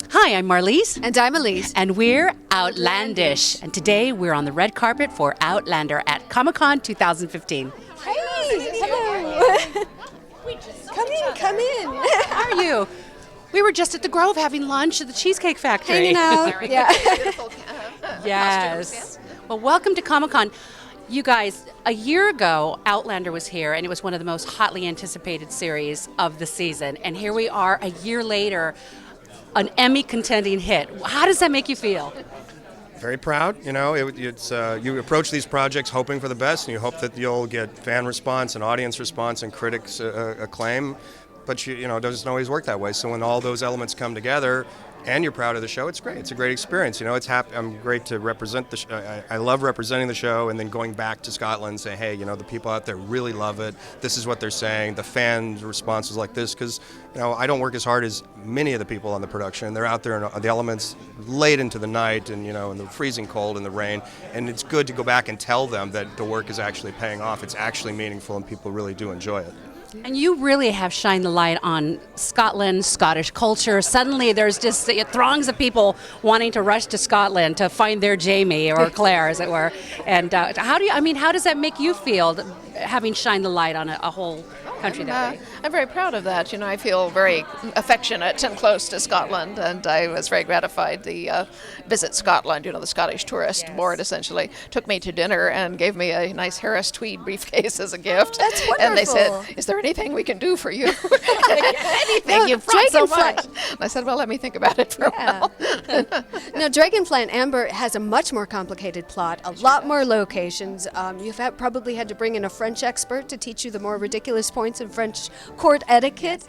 Hi, I'm Marlise. And I'm Elyse. And we're Outlandish. And today we're on the red carpet for Outlander at Comic-Con 2015. Hey! Hello! Come in. How are you? We were just at the Grove having lunch at the Cheesecake Factory. Hanging out. Yeah. Yes. Well, welcome to Comic-Con. You guys, a year ago, Outlander was here, and it was one of the most hotly anticipated series of the season. And here we are a year later, an Emmy-contending hit. How does that make you feel? Very proud. You know, it's you approach these projects hoping for the best, and you hope that you'll get fan response and audience response and critics acclaim. But you know, it doesn't always work that way. So when all those elements come together, and you're proud of the show, it's great. It's a great experience. You know, I'm great to represent the I love representing the show, and then going back to Scotland and say, hey, you know, the people out there really love it. This is what they're saying. The fan response is like this, because you know, I don't work as hard as many of the people on the production. They're out there in the elements late into the night, and you know, in the freezing cold and the rain. And it's good to go back and tell them that the work is actually paying off. It's actually meaningful, and people really do enjoy it. And you really have shined the light on Scotland, Scottish culture. Suddenly there's just throngs of people wanting to rush to Scotland to find their Jamie or Claire, as it were. And how does that make you feel, having shined the light on a whole country that way? I'm very proud of that. You know, I feel very affectionate and close to Scotland, and I was very gratified. The Visit Scotland, you know, the Scottish Tourist Board essentially took me to dinner and gave me a nice Harris tweed briefcase as a gift. That's wonderful. And they said, is there anything we can do for you? Anything. No, You've brought so Dragonfly. much. And I said, well, let me think about it for a while. Now, Dragonfly Amber has a much more complicated plot, a lot more locations. You've probably had to bring in a French expert to teach you the more ridiculous points in French court etiquette.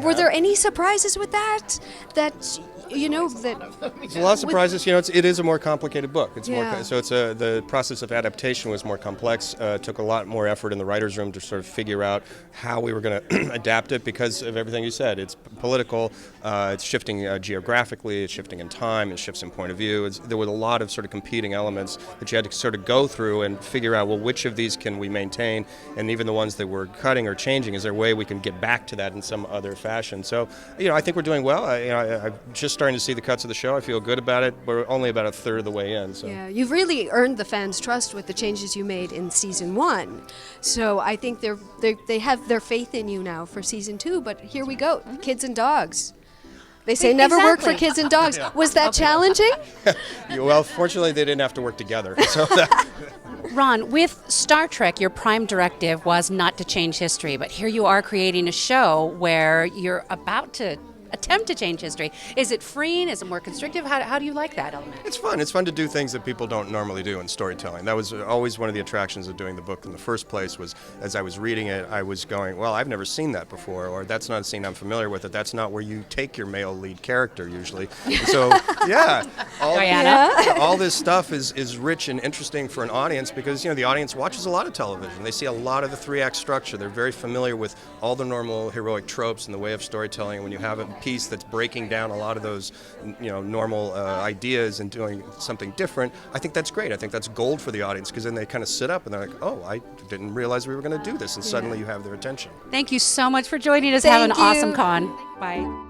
Were there any surprises with that? That you know that There's a lot of surprises. You know, it is a more complicated book. It's Yeah. more so. It's the process of adaptation was more complex. Took a lot more effort in the writers' room to sort of figure out how we were going to adapt it because of everything you said. It's political. It's shifting geographically. It's shifting in time. It shifts in point of view. There was a lot of sort of competing elements that you had to sort of go through and figure out. Well, which of these can we maintain? And even the ones that we're cutting or changing, is there a way we can get back to that in some other fashion? So, you know, I think we're doing well. I'm just starting to see the cuts of the show. I feel good about it. We're only about a third of the way in. So. Yeah, you've really earned the fans' trust with the changes you made in season 1. So I think they have their faith in you now for season 2. But here we go, kids and dogs. They say never work for kids and dogs. Was that challenging? Well, fortunately, they didn't have to work together. So Ron, with Star Trek, your prime directive was not to change history, but here you are creating a show where you're about to attempt to change history. Is it freeing? Is it more constrictive? How do you like that element? It's fun. It's fun to do things that people don't normally do in storytelling. That was always one of the attractions of doing the book in the first place. Was as I was reading it, I was going, well, I've never seen that before, or that's not a scene I'm familiar with. That's not where you take your male lead character usually. So yeah, all this stuff is rich and interesting for an audience because you know the audience watches a lot of television. They see a lot of the 3-act structure. They're very familiar with all the normal heroic tropes and the way of storytelling. And when you have a piece that's breaking down a lot of those, you know, normal ideas and doing something different, I think that's great. I think that's gold for the audience because then they kind of sit up and they're like, oh, I didn't realize we were going to do this, and suddenly you have their attention. Thank you so much for joining us. Thank Have an you. awesome con. Bye.